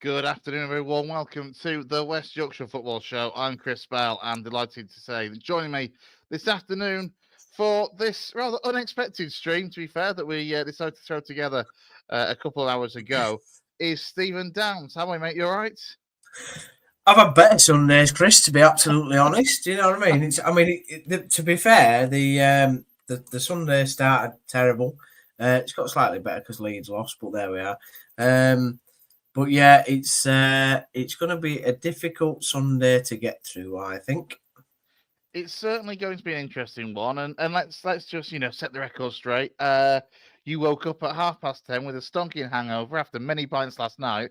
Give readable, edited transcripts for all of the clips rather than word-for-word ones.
Good afternoon, everyone. Welcome to the West Yorkshire Football Show. I'm Chris Bell, and delighted to say that joining me this afternoon for this rather unexpected stream, to be fair, that we decided to throw together a couple of hours ago, is Stephen Downs. How are you, mate? You all right? I've had better Sundays, Chris. To be absolutely honest, you know what I mean. To be fair, the Sunday started terrible. It's got slightly better because Leeds lost, but there we are. But yeah, it's going to be a difficult Sunday to get through, I think. It's certainly going to be an interesting one, and let's just set the record straight. You woke up at 10:30 with a stonking hangover after many pints last night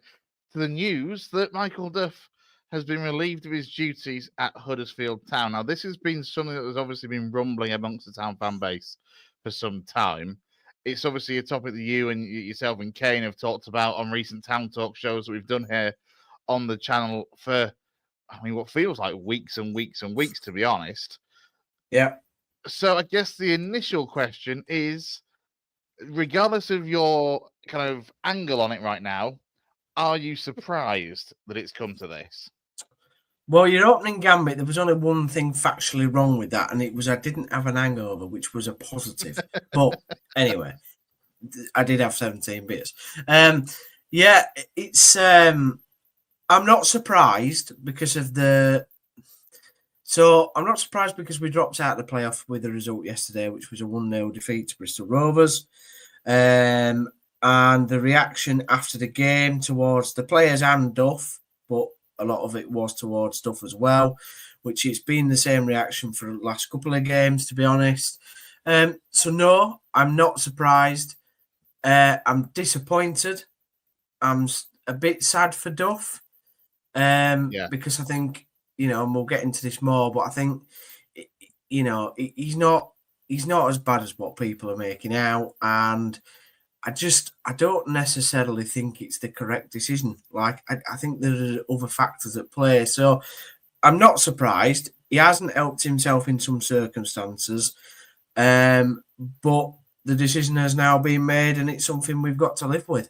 to the news that Michael Duff has been relieved of his duties at Huddersfield Town. Now, this has been something that has obviously been rumbling amongst the Town fan base for some time. It's obviously a topic that you and yourself and Kane have talked about on recent Town Talk shows that we've done here on the channel for, what feels like weeks and weeks and weeks, to be honest. Yeah. So I guess the initial question is, regardless of your kind of angle on it right now, are you surprised that it's come to this? Well, your opening gambit, there was only one thing factually wrong with that, and it was I didn't have an hangover, which was a positive. But anyway, I did have 17 beers. Yeah, it's. I'm not surprised because of the. So I'm not surprised because we dropped out of the playoff with the result yesterday, which was a 1-0 defeat to Bristol Rovers. And the reaction after the game towards the players and Duff, but a lot of it was towards Duff as well, which it's been the same reaction for the last couple of games, to be honest. So no, I'm not surprised. I'm disappointed. I'm a bit sad for Duff because I think, and we'll get into this more, but I think, he's not as bad as what people are making out. And I don't necessarily think it's the correct decision. Like, I think there are other factors at play. So I'm not surprised. He hasn't helped himself in some circumstances. But the decision has now been made and it's something we've got to live with.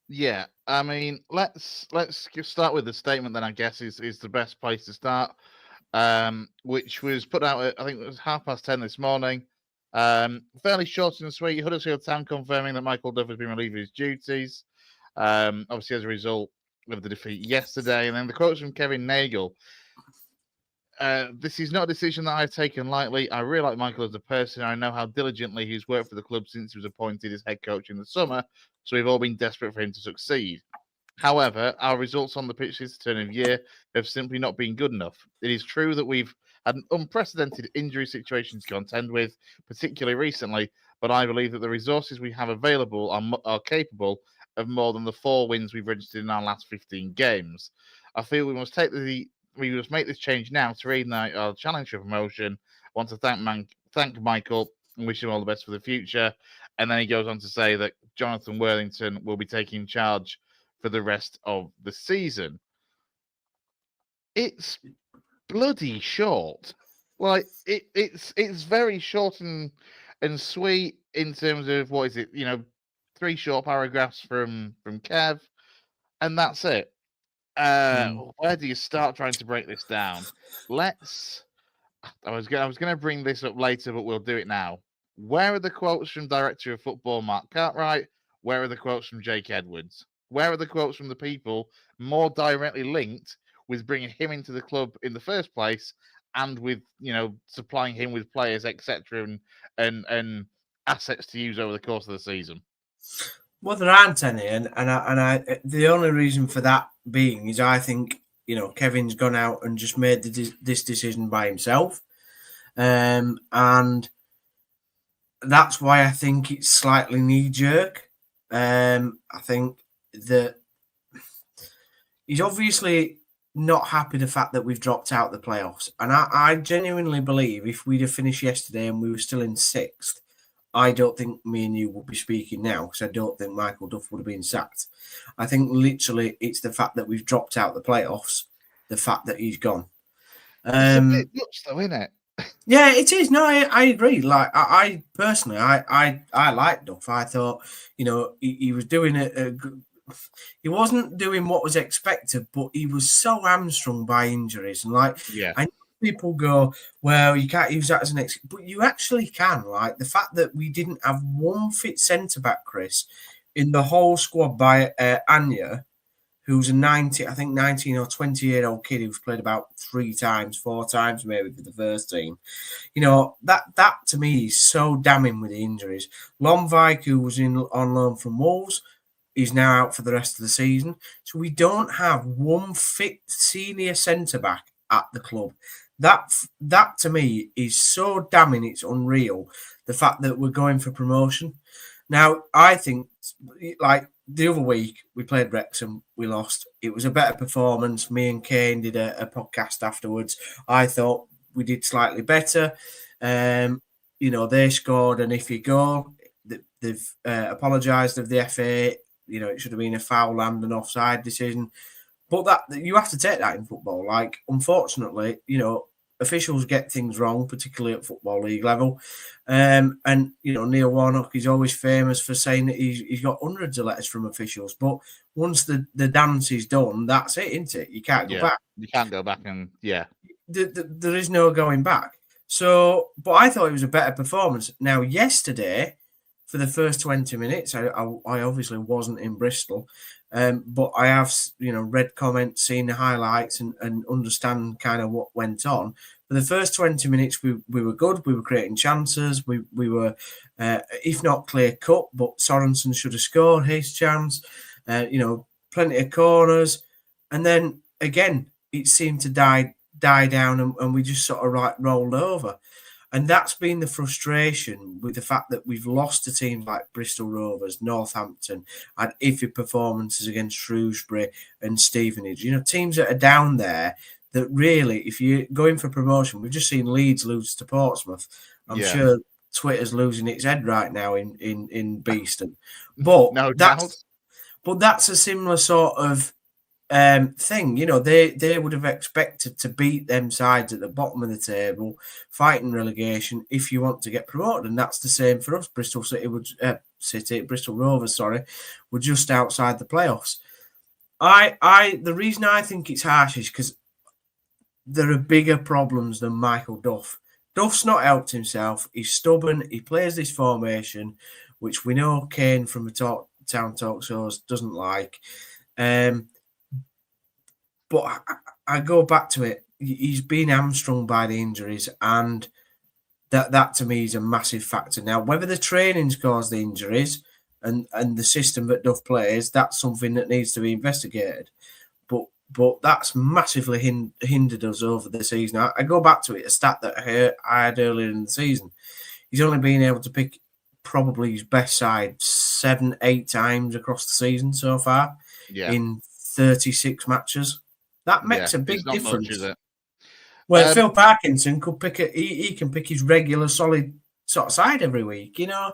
Yeah, I mean, let's start with the statement then, I guess, is the best place to start, which was put out at, I think it was 10:30 this morning. Fairly short and sweet. Huddersfield Town confirming that Michael Duff has been relieved of his duties, obviously as a result of the defeat yesterday. And then the quotes from Kevin Nagel. This is not a decision that I've taken lightly. I really like Michael as a person. I know how diligently he's worked for the club since he was appointed as head coach in the summer, so we've all been desperate for him to succeed. However, our results on the pitch this turn of year have simply not been good enough. It is true that we've had an unprecedented injury situation to contend with, particularly recently, but I believe that the resources we have available are capable of more than the 4 wins we've registered in our last 15 games. I feel we must make this change now to reignite our challenge for promotion. I want to thank Michael and wish him all the best for the future. And then he goes on to say that Jonathan Worthington will be taking charge for the rest of the season. It's bloody short. Like it's very short and sweet in terms of what is it? 3 short paragraphs from Kev, and that's it. Where do you start trying to break this down? I was going to bring this up later, but we'll do it now. Where are the quotes from Director of Football Mark Cartwright? Where are the quotes from Jake Edwards? Where are the quotes from the people more directly linked with bringing him into the club in the first place, and with supplying him with players, etc., and assets to use over the course of the season? Well, there aren't any, and I the only reason for that being is I think Kevin's gone out and just made this decision by himself, and that's why I think it's slightly knee jerk. I think that he's obviously not happy the fact that we've dropped out the playoffs, and I genuinely believe if we'd have finished yesterday and we were still in 6th. I don't think me and you would be speaking now because I don't think Michael Duff would have been sacked. I think literally it's the fact that we've dropped out the playoffs, the fact that he's gone. It's a bit nuts though, isn't it? Yeah, it is. No, I agree. Like I personally, I like Duff. I thought, he was doing wasn't doing what was expected, but he was so hamstrung by injuries. And like, Yeah. I know people go, well, you can't use that as an excuse, but you actually can. Like the fact that we didn't have one fit centre back, Chris, in the whole squad by Anya, who's a 19 or 20-year-old kid who's played about 4 times maybe for the first team. You know, that to me is so damning with the injuries. Lomvik, who was on loan from Wolves, is now out for the rest of the season. So we don't have one fit senior centre back at the club. That to me is so damning. It's unreal. The fact that we're going for promotion. Now, I think, like the other week, we played Wrexham, we lost. It was a better performance. Me and Kane did a podcast afterwards. I thought we did slightly better. You know, they scored an iffy goal. They've apologised of the FA. You know, it should have been a foul and an offside decision. But that you have to take that in football. Like, unfortunately, you know, officials get things wrong, particularly at Football League level. And, you know, Neil Warnock is always famous for saying that he's got hundreds of letters from officials. But once the dance is done, that's it, isn't it? You can't go back. You can't go back and, There is no going back. So, but I thought it was a better performance. Now, yesterday, for the first 20 minutes, I obviously wasn't in Bristol, but I have, you know, read comments, seen the highlights, and understand kind of what went on. For the first 20 minutes, we were good. We were creating chances. We were, if not clear cut, but Sorensen should have scored his chance. You know, plenty of corners, and then again, it seemed to die down, and we just sort of rolled over. And that's been the frustration with the fact that we've lost to teams like Bristol Rovers, Northampton, and iffy performances against Shrewsbury and Stevenage. You know, teams that are down there that really, if you're going for promotion, we've just seen Leeds lose to Portsmouth. I'm sure Twitter's losing its head right now in Beeston. But no that's a similar sort of thing. You know, they would have expected to beat them sides at the bottom of the table, fighting relegation if you want to get promoted, and that's the same for us. Bristol Rovers, were just outside the playoffs. The reason I think it's harsh is because there are bigger problems than Michael Duff. Duff's not helped himself. He's stubborn. He plays this formation, which we know Kane from the Town Talk shows doesn't like. But I go back to it. He's been hamstrung by the injuries, and that to me is a massive factor. Now, whether the training's caused the injuries and the system that Duff plays, that's something that needs to be investigated. But that's massively hindered us over the season. I go back to it, a stat that I had earlier in the season. He's only been able to pick probably his best side 7-8 times across the season so far in 36 matches. That makes a big difference. Much, is it? Well, Phil Parkinson could pick he can pick his regular solid sort of side every week, you know.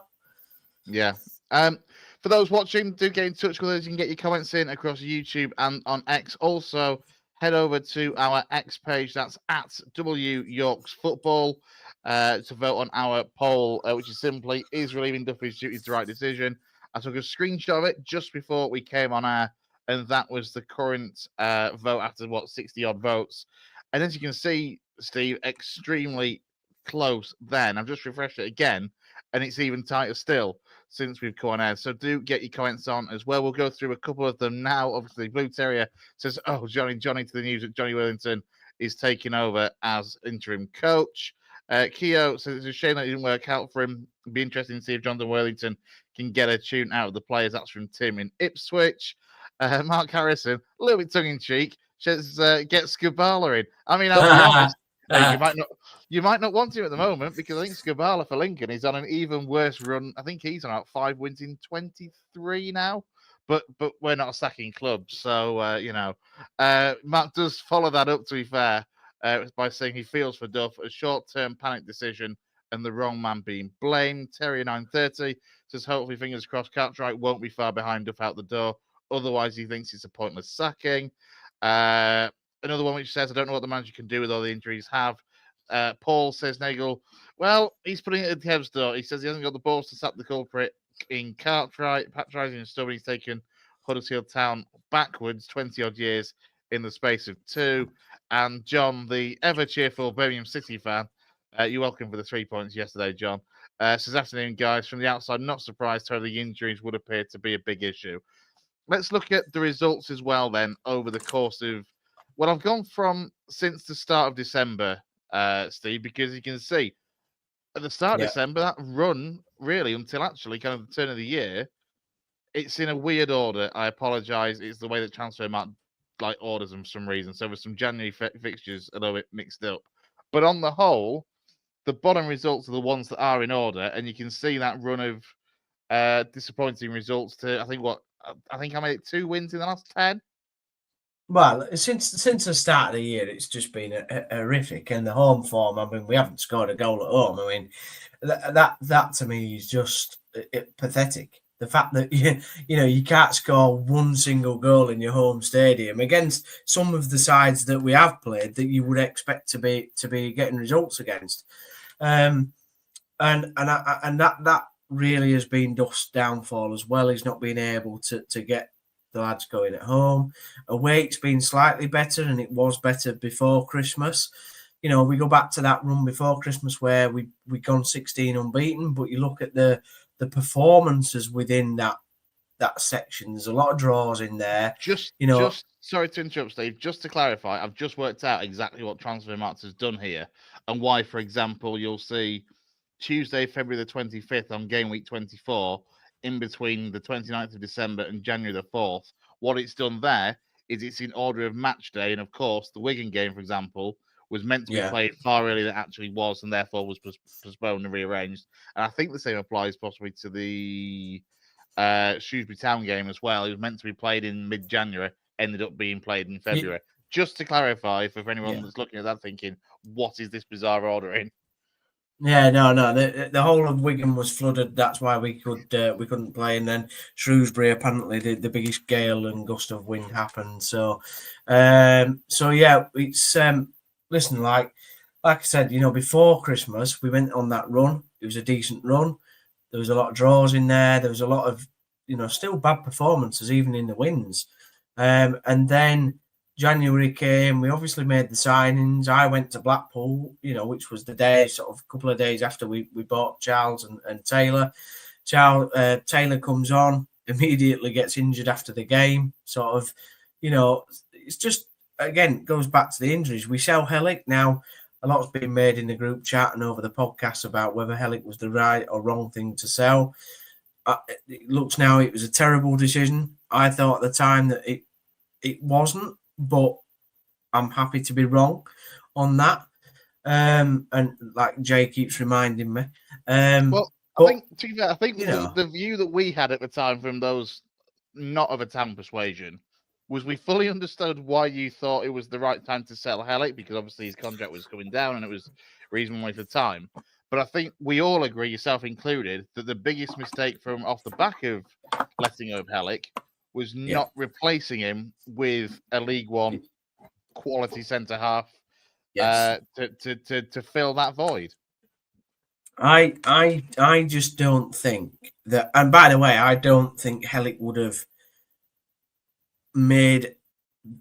Yeah. For those watching, do get in touch with us. You can get your comments in across YouTube and on X. Also, head over to our X page. That's at W Yorks Football to vote on our poll, which is simply, is relieving Duffy's duties the right decision? I took a screenshot of it just before we came on air, and that was the current vote after, 60-odd votes. And as you can see, Steve, extremely close then. I've just refreshed it again, and it's even tighter still since we've come on air. So do get your comments on as well. We'll go through a couple of them now. Obviously, Blue Terrier says, Johnny to the news that Johnny Worthington is taking over as interim coach. Keo says it's a shame that it didn't work out for him. It'd be interesting to see if Jonathan Worthington can get a tune out of the players. That's from Tim in Ipswich. Mark Harrison, a little bit tongue-in-cheek, says, get Skubala in. I mean, I'll be honest, you might not want him at the moment, because I think Skubala for Lincoln is on an even worse run. I think he's on about 5 wins in 23 now, but we're not a sacking club, so Mark does follow that up, to be fair, by saying he feels for Duff a short-term panic decision and the wrong man being blamed. Terrier 930 says, hopefully, fingers crossed, Cartwright won't be far behind Duff out the door. Otherwise, he thinks it's a pointless sacking. Another one which says, I don't know what the manager can do with all the injuries have. Paul says, Nagel, well, he's putting it at Kev's door. He says he hasn't got the balls to sack the culprit in Cartwright. Patronising and stubborn, he's taken Huddersfield Town backwards 20 odd years in the space of 2. And John, the ever cheerful Birmingham City fan, you're welcome for the 3 points yesterday, John. Says, afternoon, guys. From the outside, not surprised how the injuries would appear to be a big issue. Let's look at the results as well then over the course of, well, I've gone from since the start of December, Steve, because you can see at the start of December, that run really until actually kind of the turn of the year, it's in a weird order. I apologise. It's the way that Transfermarkt orders them for some reason. So with some January fixtures a little bit mixed up. But on the whole, the bottom results are the ones that are in order, and you can see that run of disappointing results to, I think I made it 2 wins in the last 10. Well, since the start of the year, it's just been horrific. And the home form, I mean, we haven't scored a goal at home. I mean, that to me is just pathetic. The fact that you can't score one single goal in your home stadium against some of the sides that we have played that you would expect to be getting results against, and that really has been Duff's downfall as well. He's not been able to get the lads going at home. Away, it's been slightly better, and it was better before Christmas. We go back to that run before Christmas where we gone 16 unbeaten, but you look at the performances within that section. There's a lot of draws in there. Just sorry to interrupt, Steve. Just to clarify, I've just worked out exactly what Transfermarkt has done here and why. For example, you'll see Tuesday, February the 25th on game week 24. In between the 29th of December and January the 4th, what it's done there is it's in order of match day. And of course, the Wigan game, for example, was meant to be played far earlier than it actually was, and therefore was postponed and rearranged. And I think the same applies possibly to the Shrewsbury Town game as well. It was meant to be played in mid-January, ended up being played in February. Just to clarify, for anyone that's looking at that thinking, what is this bizarre ordering? Yeah, no. The whole of Wigan was flooded. That's why we couldn't play. And then Shrewsbury, apparently, the biggest gale and gust of wind happened. So it's listen, like I said, before Christmas we went on that run. It was a decent run. There was a lot of draws in there. There was a lot of still bad performances even in the wins. And then January came, we obviously made the signings. I went to Blackpool, which was the day, sort of a couple of days after we bought Charles and Taylor. Taylor comes on, immediately gets injured after the game. Sort of, it's just, again, goes back to the injuries. We sell Hellick. Now, a lot's been made in the group chat and over the podcast about whether Hellick was the right or wrong thing to sell. It looks now it was a terrible decision. I thought at the time that it wasn't. But I'm happy to be wrong on that. And like Jay keeps reminding me. I think the view that we had at the time from those not of a Town persuasion was we fully understood why you thought it was the right time to sell Hellick, because obviously his contract was coming down and it was reasonably for time. But I think we all agree, yourself included, that the biggest mistake from off the back of letting go of Hellick was not replacing him with a League One quality centre half to fill that void. I just don't think that. And by the way, I don't think Hellick would have made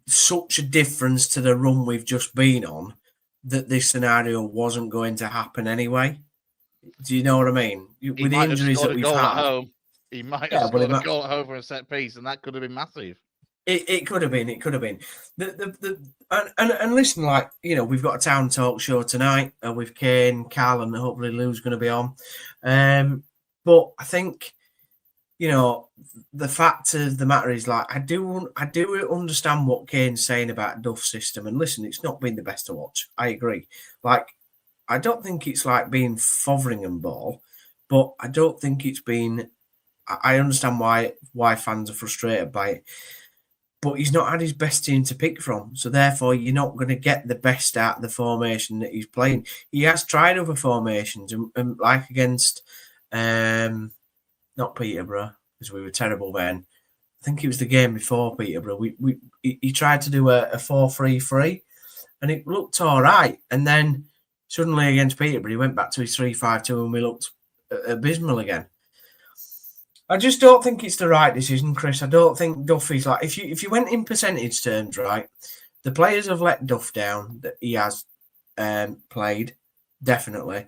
such a difference to the run we've just been on that this scenario wasn't going to happen anyway. Do you know what I mean? With the injuries that we've had. He might have scored a goal at home for a set piece, and that could have been massive. It could have been. It could have been. And listen, we've got a Town Talk show tonight with Kane, Carl, and hopefully Lou's going to be on. But I think, the fact of the matter is, I do understand what Kane's saying about Duff's system. And listen, it's not been the best to watch. I agree. I don't think it's like being Fotheringham ball, but I don't think it's been. I understand why fans are frustrated by it, but he's not had his best team to pick from. So therefore, you're not going to get the best out of the formation that he's playing. He has tried other formations, and like against, not Peterborough, because we were terrible then. I think it was the game before Peterborough. He tried to do a 4-3-3, and it looked all right. And then suddenly against Peterborough, he went back to his 3-5-2, and we looked abysmal again. I just don't think it's the right decision, Chris. I don't think Duff is like if you went in percentage terms, right? The players have let Duff down that he has played, definitely.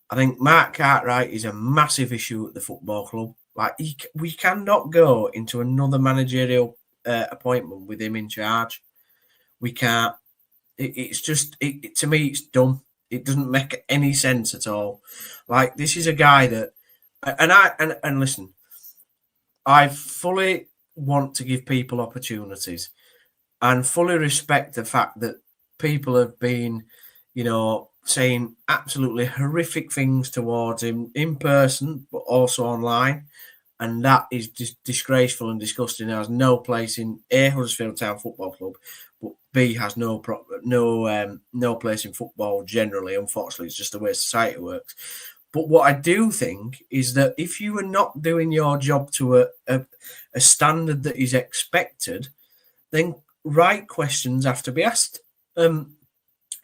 I think Mark Cartwright is a massive issue at the football club. Like we cannot go into another managerial appointment with him in charge. We can't. It's just to me, it's dumb. It doesn't make any sense at all. Like this is a guy that, and listen, I fully want to give people opportunities, and fully respect the fact that people have been, saying absolutely horrific things towards him in person, but also online. And that is just disgraceful and disgusting. It has no place in A, Huddersfield Town Football Club, but B, has no place in football generally. Unfortunately, it's just the way society works. But what I do think is that if you are not doing your job to a standard that is expected, then right questions have to be asked.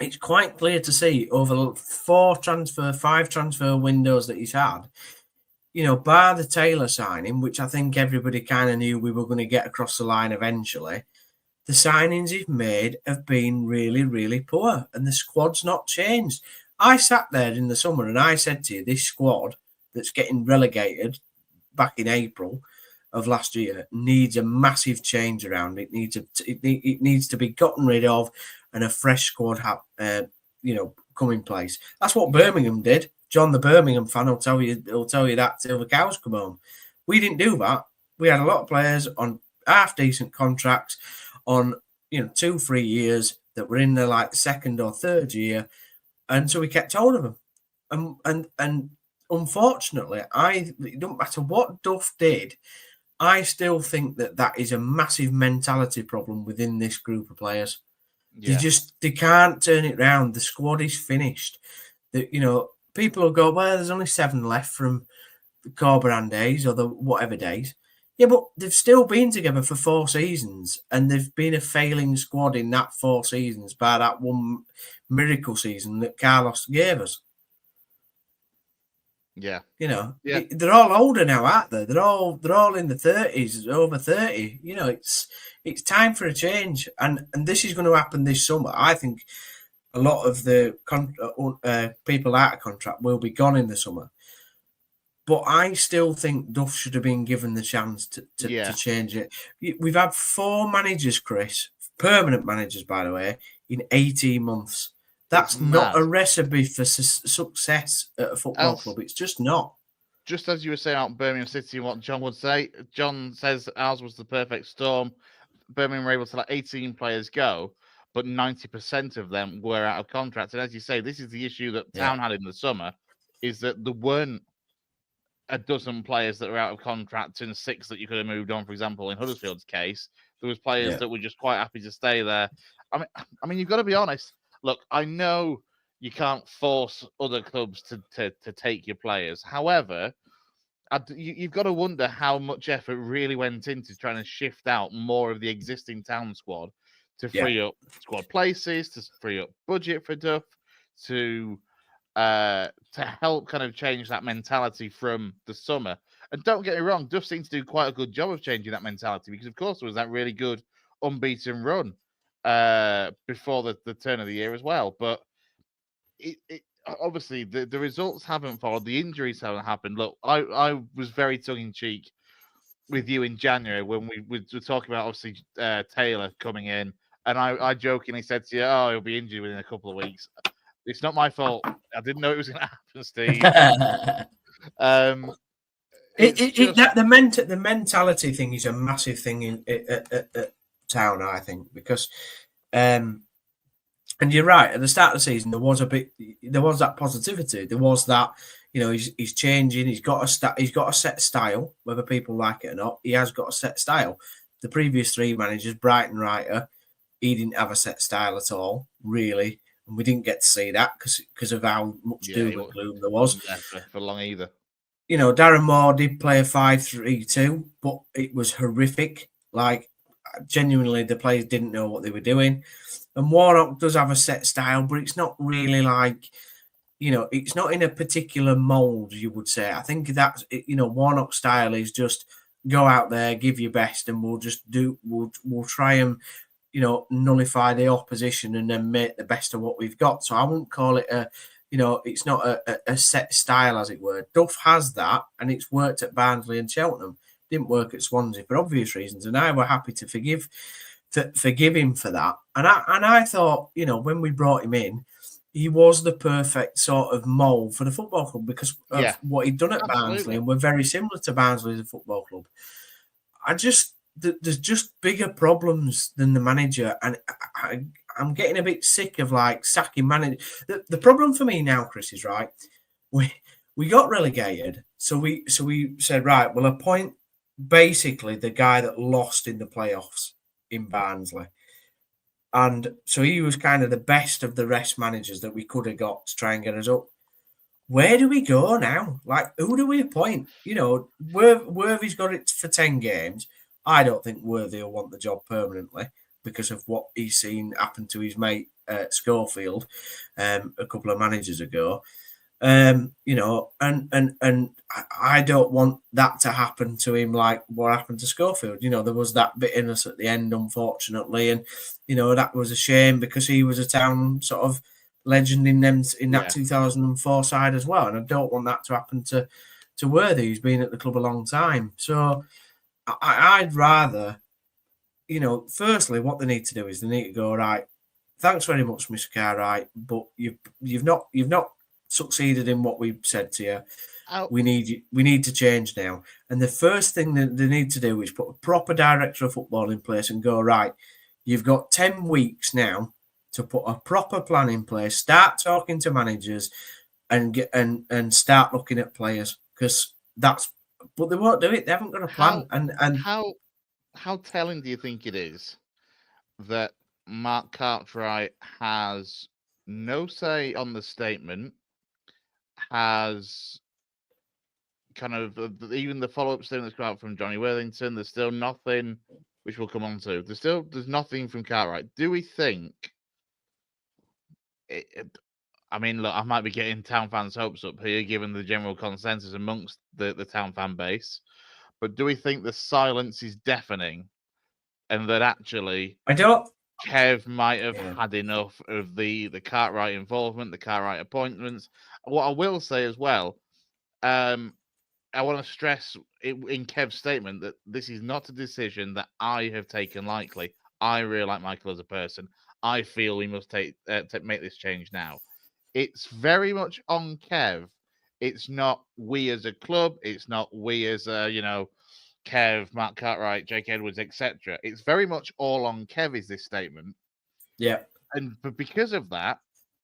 It's quite clear to see over 5 transfer windows that he's had, bar the Taylor signing, which I think everybody kind of knew we were going to get across the line eventually, the signings he's made have been really, really poor, and the squad's not changed. I sat there in the summer and I said to you, this squad that's getting relegated back in April of last year needs a massive change around. It needs to be gotten rid of, and a fresh squad come in place. That's what Birmingham did. John, the Birmingham fan, will tell you that till the cows come home. We didn't do that. We had a lot of players on half decent contracts on 2-3 years that were in the second or third year, and so we kept hold of them. And unfortunately, it don't matter what Duff did, I still think that is a massive mentality problem within this group of players. Yeah. They can't turn it round. The squad is finished. People will go, well, there's only 7 left from the Corberan days or the whatever days. Yeah, but they've still been together for 4 seasons, and they've been a failing squad in that 4 seasons by that one miracle season that Carlos gave us. Yeah. They're all older now, aren't they? They're all in the 30s, over 30. It's time for a change, and this is going to happen this summer. I think a lot of the people out of contract will be gone in the summer, but I still think Duff should have been given the chance to change it. We've had 4 managers, Chris, permanent managers, by the way, in 18 months. That's not a recipe for success at a football club. It's just not. Just as you were saying about Birmingham City and what John would say, John says ours was the perfect storm. Birmingham were able to let 18 players go, but 90% of them were out of contract. And as you say, this is the issue that Town had in the summer, is that there weren't a dozen players that were out of contract and 6 that you could have moved on. For example, in Huddersfield's case, there was players that were just quite happy to stay there. I mean, you've got to be honest. Look, I know you can't force other clubs to take your players. However, you've got to wonder how much effort really went into trying to shift out more of the existing Town squad to free up squad places, to free up budget for Duff, to help kind of change that mentality from the summer. And don't get me wrong, Duff seemed to do quite a good job of changing that mentality, because, of course, there was that really good unbeaten run before the turn of the year as well. But it obviously the results haven't followed, the injuries haven't happened. Look, I was very tongue-in-cheek with you in January when we were talking about, obviously, Taylor coming in, and I jokingly said to you, oh, he'll be injured within a couple of weeks. It's not my fault. I didn't know it was going to happen, Steve. The mentality thing is a massive thing at Town, I think, because and you're right, at the start of the season there was that positivity, there was that, he's changing, he's got a set style, whether people like it or not. He has got a set style. The previous 3 managers, Brighton Writer, he didn't have a set style at all, really, and we didn't get to see that because of how much doom and gloom there was for long either. Darren Moore did play a 5-3-2, but it was horrific. Genuinely, the players didn't know what they were doing. And Warnock does have a set style, but it's not really it's not in a particular mould, you would say. I think that's, Warnock's style is just go out there, give your best, and we'll try and, nullify the opposition and then make the best of what we've got. So I wouldn't call it it's not a set style, as it were. Duff has that, and it's worked at Barnsley and Cheltenham. Didn't work at Swansea for obvious reasons, and I were happy to forgive him for that. And I thought, when we brought him in, he was the perfect sort of mould for the football club because of what he'd done at Barnsley, and we're very similar to Barnsley as a football club. There's just bigger problems than the manager, and I'm getting a bit sick of sacking manager. The problem for me now, Chris, is right. We got relegated, so we said, right, we'll appoint basically the guy that lost in the playoffs in Barnsley. And so he was kind of the best of the rest managers that we could have got to try and get us up. Where do we go now? Who do we appoint? Worthy's got it for 10 games. I don't think Worthy will want the job permanently because of what he's seen happen to his mate Schofield a couple of managers ago. And I don't want that to happen to him like what happened to Schofield. There was that bitterness at the end, unfortunately, and that was a shame because he was a Town sort of legend in that 2004 side as well, and I don't want that to happen to Worthy, who's been at the club a long time. So I'd rather, firstly, what they need to do is they need to go, right, thanks very much, Mr. Cartwright, but you've not succeeded in what we've said to you. We need to change now. And the first thing that they need to do is put a proper director of football in place and go, right, you've got 10 weeks now to put a proper plan in place, start talking to managers and start looking at players, because but they won't do it. They haven't got a plan. How telling do you think it is that Mark Cartwright has no say on the statement, has kind of even the follow-up statement that's come out from Johnny Worthington, there's still nothing, which we'll come on to. There's nothing from Cartwright. Do we think I mean, look, I might be getting Town fans' hopes up here, given the general consensus amongst the Town fan base. But do we think the silence is deafening, and that actually Kev might have had enough of the Cartwright involvement, the Cartwright appointments? What I will say as well, I want to stress in Kev's statement that this is not a decision that I have taken lightly. I really like Michael as a person. I feel we must make this change now. It's very much on Kev. It's not we as a club. It's not we as Kev, Mark Cartwright, Jake Edwards, etc. It's very much all on Kev is this statement. Yeah. But because of that,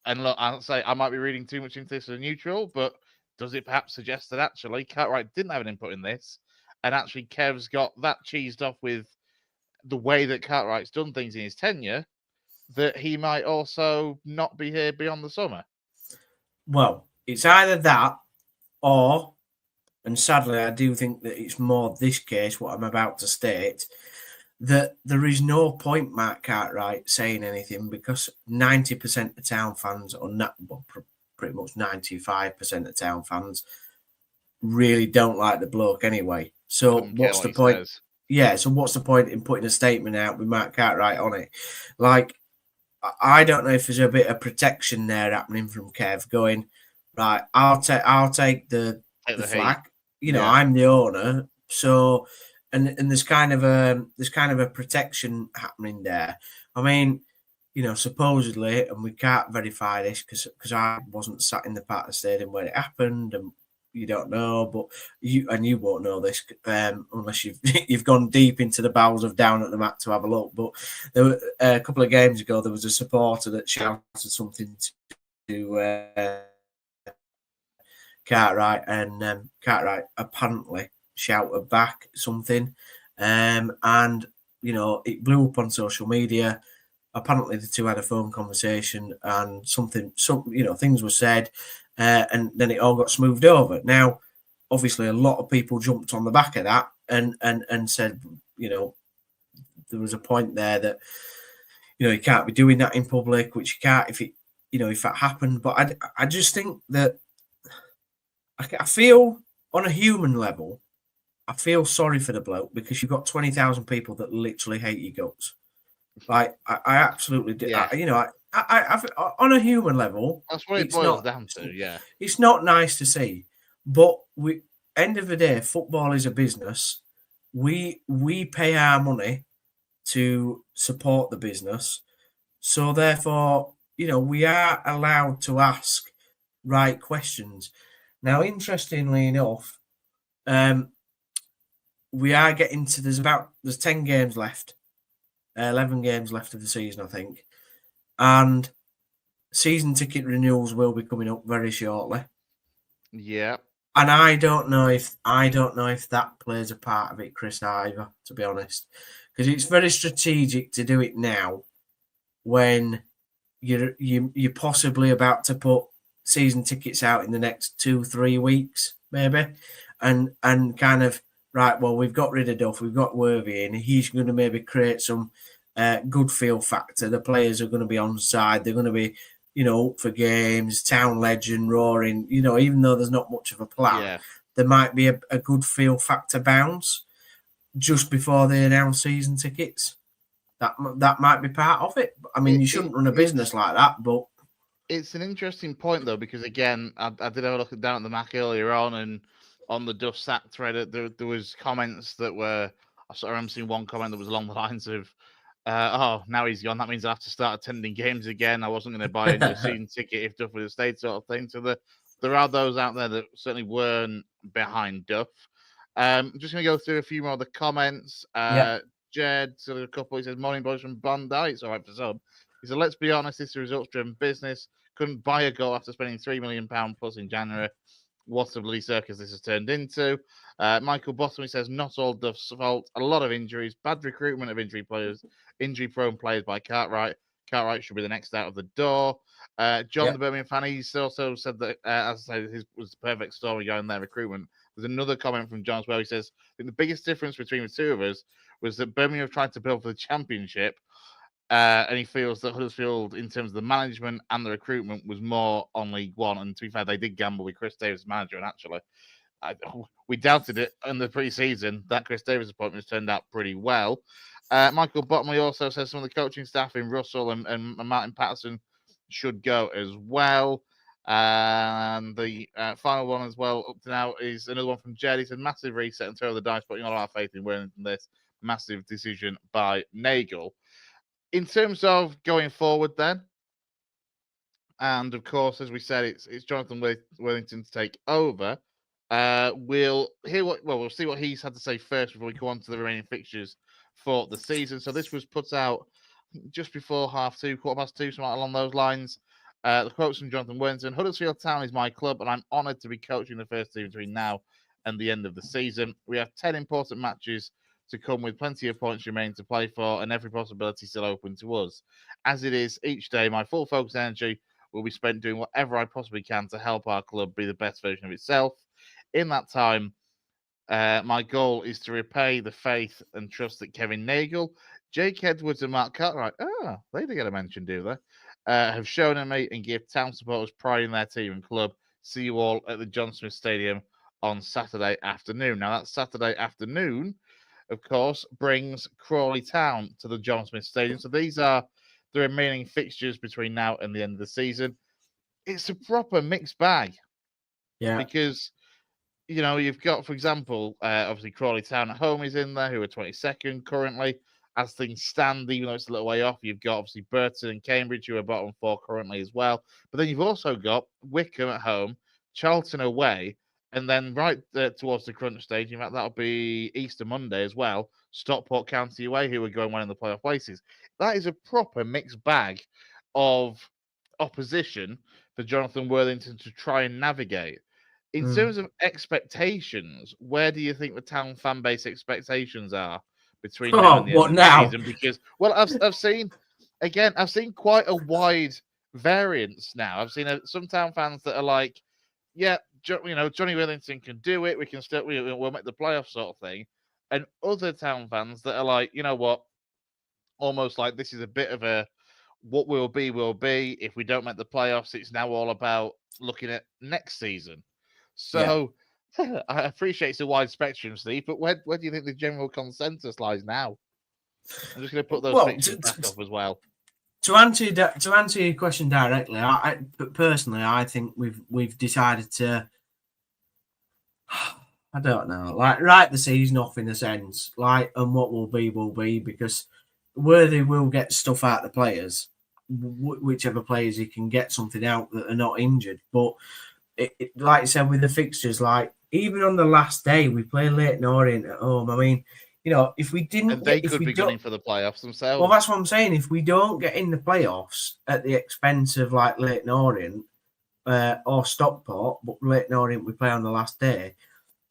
and look, I'll say I might be reading too much into this as a neutral, but does it perhaps suggest that actually Cartwright didn't have an input in this, and actually Kev's got that cheesed off with the way that Cartwright's done things in his tenure, that he might also not be here beyond the summer? Well, it's either that or, and sadly I do think that it's more this case, what I'm about to state, that there is no point Mark Cartwright saying anything because 90% of Town fans, or not, well, pretty much 95% of Town fans, really don't like the bloke anyway. So what's the point? Says. Yeah, so what's the point in putting a statement out with Mark Cartwright on it? I don't know if there's a bit of protection there happening from Kev going, right, I'll take the flag. I'm the owner. So and there's kind of a protection happening there. I mean, supposedly, and we can't verify this because I wasn't sat in the part of the stadium where it happened, and you don't know, but you won't know this unless you've gone deep into the bowels of Down at the Mat to have a look. But there were, a couple of games ago, there was a supporter that shouted something to Cartwright, and Cartwright apparently shouted back something, and it blew up on social media. Apparently, the two had a phone conversation, and things were said. And then it all got smoothed over. Now, obviously, a lot of people jumped on the back of that and said, there was a point there that, you can't be doing that in public, which you can't if that happened. But I just think that I feel on a human level, I feel sorry for the bloke because you've got 20,000 people that literally hate your guts. Like I absolutely do. Yeah. On a human level, That's what it it's boils not. down to. Yeah. It's not nice to see, but end of the day, football is a business. We pay our money to support the business, so therefore, we are allowed to ask right questions. Now, interestingly enough, we are getting to there's 10 games left, 11 games left of the season, I think, and season ticket renewals will be coming up very shortly. Yeah. And I don't know if that plays a part of it, Chris, either, to be honest, because it's very strategic to do it now when you're possibly about to put season tickets out in the next 2-3 weeks, maybe, and kind of right. Well, we've got rid of Duff, we've got Worthy in. He's going to maybe create some good feel factor. The players are going to be on side. They're going to be up for games, town legend roaring, even though there's not much of a plan, there might be a good feel factor bounce just before they announce season tickets. That might be part of it. I mean, you shouldn't run a business like that, but it's an interesting point though, because again, I did have a look down at the Mac earlier on, and on the Duff sack thread, there was comments that were. I remember seeing one comment that was along the lines of, "Oh, now he's gone. That means I have to start attending games again. I wasn't going to buy a new season ticket if Duff would have stayed," sort of thing. So there are those out there that certainly weren't behind Duff. I'm just going to go through a few more of the comments. Jed, so a couple. He says, "Morning, boys from Bondi." It's all right for some. He said, "Let's be honest, this is a results-driven business. Couldn't buy a goal after spending £3 million plus in January. What a bloody circus this has turned into." Michael Bottom, he says, "Not all Duff's fault. A lot of injuries, bad recruitment of injury-prone players by Cartwright. Cartwright should be the next out of the door." John, the Birmingham fan, he's also said that, as I said, his was the perfect story going their recruitment. There's another comment from John as well. He says, "I think the biggest difference between the two of us was that Birmingham tried to build for the championship, and he feels that Huddersfield, in terms of the management and the recruitment, was more on League One. And to be fair, they did gamble with Chris Davis as manager, and actually, we doubted it in the pre-season. That Chris Davis appointment has turned out pretty well." Michael Bottomley also says some of the coaching staff in Russell and Martin Patterson should go as well. And the final one as well up to now is another one from Jed. He said, "Massive reset and throw the dice, putting all our faith in winning this massive decision by Nagel." In terms of going forward then, and of course, as we said, it's Jonathan Worthington to take over. We'll see what he's had to say first before we go on to the remaining fixtures for the season. So this was put out just before 2:30, 2:15, something along those lines. The quotes from Jonathan Worthington: "Huddersfield Town is my club, and I'm honoured to be coaching the first team between now and the end of the season. We have 10 important matches to come with plenty of points remaining to play for, and every possibility still open to us. As it is, each day my full focus and energy will be spent doing whatever I possibly can to help our club be the best version of itself. In that time, my goal is to repay the faith and trust that Kevin Nagel, Jake Edwards, and Mark Cartwright," they did get a mention, do they? "Have shown in me, and give town supporters pride in their team and club. See you all at the John Smith Stadium on Saturday afternoon." Now, that Saturday afternoon, of course, brings Crawley Town to the John Smith Stadium. So these are the remaining fixtures between now and the end of the season. It's a proper mixed bag. Yeah. Because, you've got, for example, obviously Crawley Town at home is in there, who are 22nd currently. As things stand, even though it's a little way off, you've got obviously Burton and Cambridge, who are bottom four currently as well. But then you've also got Wickham at home, Charlton away, and then right towards the crunch stage, in fact, that'll be Easter Monday as well, Stockport County away, who are going well in the playoff places. That is a proper mixed bag of opposition for Jonathan Worthington to try and navigate. In terms of expectations, where do you think the Town fan base expectations are between now and the end of the season? Because, well, I've seen quite a wide variance now. I've seen some Town fans that are like, "Yeah, Johnny Worthington can do it. We can still we'll make the playoffs," sort of thing, and other Town fans that are like, "You know what? Almost like this is a bit of a what will be will be. If we don't make the playoffs, it's now all about looking at next season. So I appreciate it's a wide spectrum, Steve, but where do you think the general consensus lies now? I'm just going to put those fixtures back up as well. To answer your question directly, but personally, I think we've decided to. I don't know, like write the season off in a sense, like, and what will be, because Worthy will get stuff out of the players, whichever players he can get something out that are not injured. But like I said, with the fixtures, like even on the last day, we play Leyton Orient at home. I mean, if we didn't, and they could be gunning for the playoffs themselves. Well, that's what I'm saying. If we don't get in the playoffs at the expense of like Leyton Orient or Stockport, but Leyton Orient we play on the last day,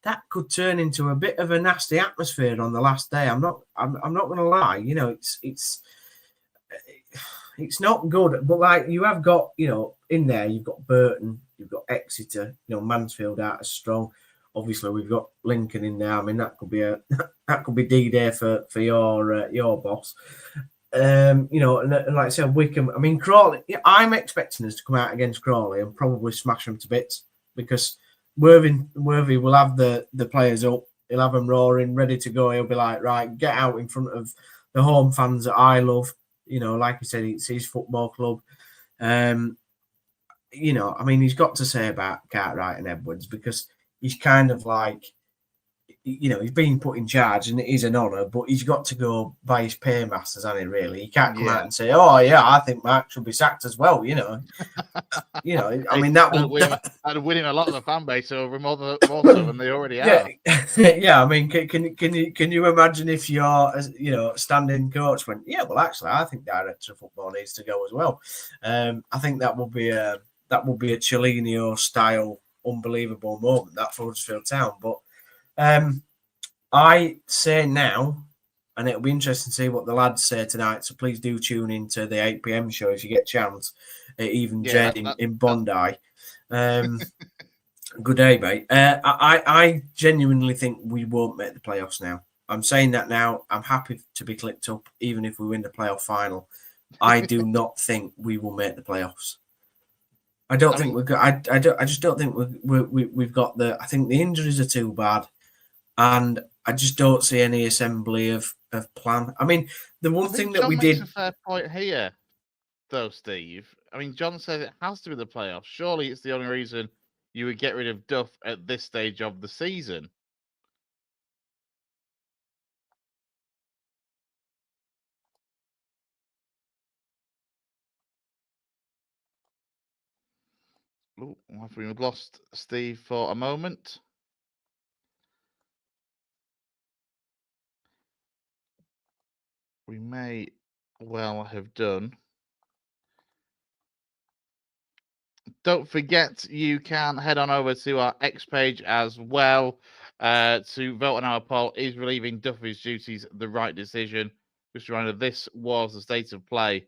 that could turn into a bit of a nasty atmosphere on the last day. I'm not going to lie. It's not good. But like you have got, in there you've got Burton, you've got Exeter, Mansfield out as strong. Obviously, we've got Lincoln in there. I mean, that could be D-Day for your boss. And like I said, Wickham. I mean, Crawley. I'm expecting us to come out against Crawley and probably smash them to bits, because Worthy will have the players up. He'll have them roaring, ready to go. He'll be like, right, get out in front of the home fans that I love. Like I said, it's his football club. I mean, he's got to say about Cartwright and Edwards, because he's kind of like, he's being put in charge, and it is an honour, but he's got to go by his paymasters, hasn't he, really? He can't come out and say, oh, yeah, I think Mark should be sacked as well, I mean, that would... I'd win him a lot of the fan base over more so than they already are. Yeah, I mean, can you imagine if your standing coach went, yeah, well, actually, I think director of football needs to go as well. I think that would be a Cellino-style unbelievable moment, that for Huddersfield Town. But I say now, and it'll be interesting to see what the lads say tonight, so please do tune into the 8 p.m. show if you get a chance, even Jed in Bondi. Good day, mate. I genuinely think we won't make the playoffs now. I'm saying that now. I'm happy to be clicked up, even if we win the playoff final. I do not think we will make the playoffs. I think we've got. I just don't think we've got the. I think the injuries are too bad, and I just don't see any assembly of plan. I mean, the one thing that we did. A fair point here, though, Steve. I mean, John said it has to be the playoffs. Surely it's the only reason you would get rid of Duff at this stage of the season. Oh, have we lost Steve for a moment? We may well have done. Don't forget, you can head on over to our X page as well to vote on our poll. Is relieving Duffy's duties the right decision? Just a reminder, this was the state of play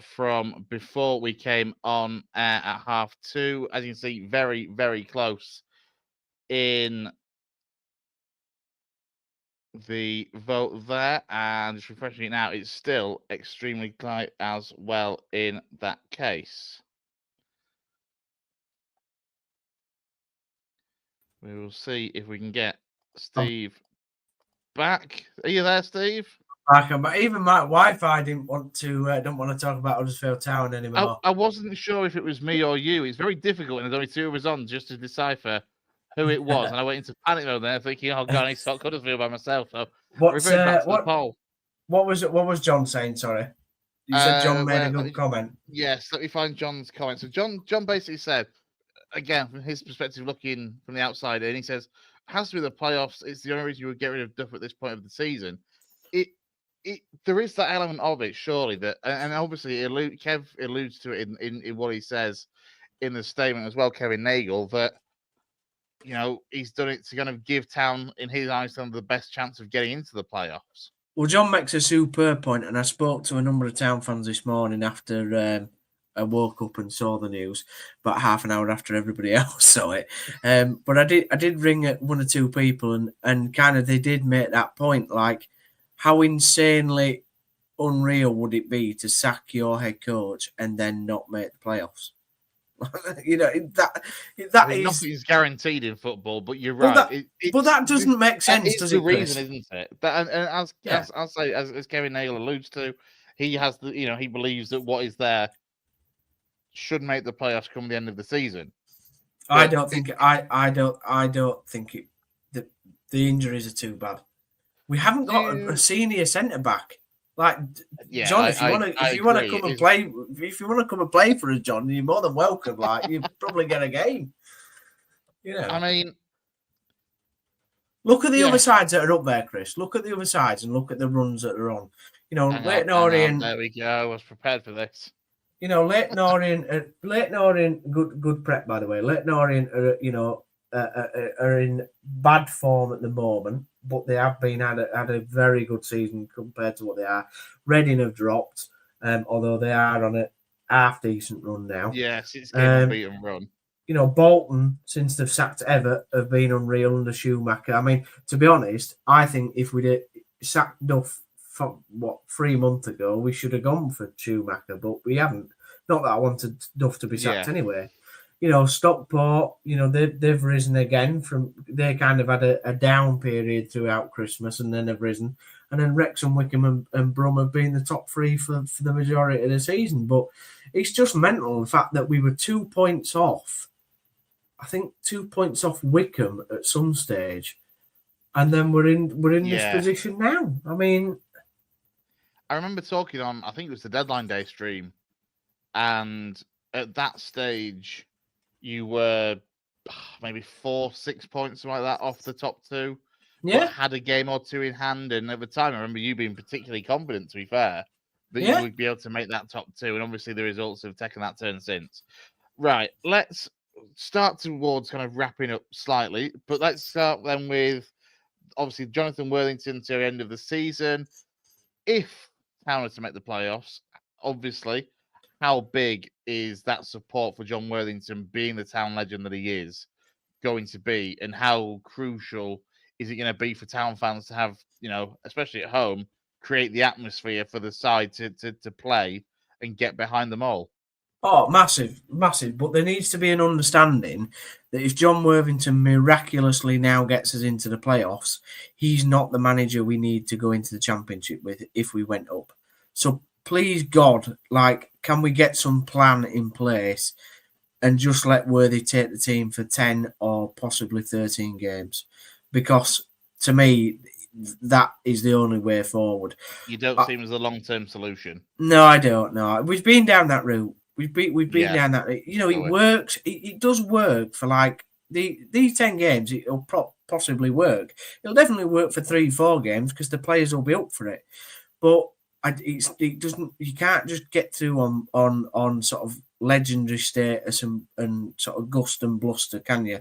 from before we came on at 2:30. As you can see, very, very close in the vote there. And just refreshing it now, it's still extremely tight as well in that case. We will see if we can get Steve back. Are you there, Steve? Even my Wi-Fi don't want to talk about Huddersfield Town anymore. I wasn't sure if it was me or you. It's very difficult, and there's only two of us on just to decipher who it was. And I went into panic mode there, thinking, "Oh God, I need to talk Huddersfield by myself." So referring back to the poll. What was John saying? Sorry, you said John made a good comment. Yes, let me find John's comment. So John basically said, again, from his perspective, looking from the outside in, he says, it has to be the playoffs. It's the only reason you would get rid of Duff at this point of the season. There is that element of it, surely, that, and obviously Kev alludes to it in what he says in the statement as well, Kevin Nagel, that he's done it to kind of give Town, in his eyes, the best chance of getting into the playoffs. Well, John makes a superb point, and I spoke to a number of Town fans this morning after I woke up and saw the news, about half an hour after everybody else saw it. But I did ring at one or two people, and kind of they did make that point, like how insanely unreal would it be to sack your head coach and then not make the playoffs? that I mean, is nothing's guaranteed in football, but you're well, right. But that doesn't make sense, it's does the it, Chris? reason, isn't it? That, and as I'll say, as Kevin Nail alludes to, he has the he believes that what is there should make the playoffs come the end of the season. I don't think it. The injuries are too bad. We haven't got a senior centre back. Like John, if you want to come and play for us, John, you're more than welcome. Like you probably get a game. I mean, look at the other sides that are up there, Chris. Look at the other sides and look at the runs that are on. Leighton Orient. There we go. I was prepared for this. Leighton Orient, good prep, by the way. Leighton Orient are in bad form at the moment, but they have had a very good season compared to what they are. Reading have dropped, although they are on a half decent run now. Yes, it's an unbeaten run. Bolton, since they've sacked Everett, have been unreal under Schumacher. I mean, to be honest, I think if we'd sacked Duff 3 months ago, we should have gone for Schumacher, but we haven't. Not that I wanted Duff to be sacked anyway. Stockport, they've risen again they kind of had a down period throughout Christmas and then have risen. And then Wrexham, Wickham and Brum have been the top three for the majority of the season. But it's just mental, the fact that we were 2 points off. I think 2 points off Wickham at some stage. And then we're in this position now. I mean, I remember talking on, I think it was the Deadline Day stream, and at that stage, you were maybe 4-6 points, something like that, off the top two. Yeah. But had a game or two in hand, and at the time, I remember you being particularly confident, to be fair, that you would be able to make that top two, and obviously the results have taken that turn since. Right, let's start towards kind of wrapping up slightly, but let's start then with, obviously, Jonathan Worthington to the end of the season. If Town are to make the playoffs, obviously, how big is that support for John Worthington, being the Town legend that he is, going to be? And how crucial is it going to be for Town fans to have, especially at home, create the atmosphere for the side to play and get behind them all? Oh, massive. But there needs to be an understanding that if John Worthington miraculously now gets us into the playoffs, he's not the manager we need to go into the Championship with if we went up. So please, God, can we get some plan in place and just let Worthy take the team for 10 or possibly 13 games? Because to me, that is the only way forward. You don't see him as a long-term solution. No, I don't know. We've been down that route. We've been down that. It works. It does work for these 10 games. It'll possibly work. It'll definitely work for 3-4 games because the players will be up for it. But it doesn't. You can't just get through on sort of legendary status and sort of gust and bluster, can you?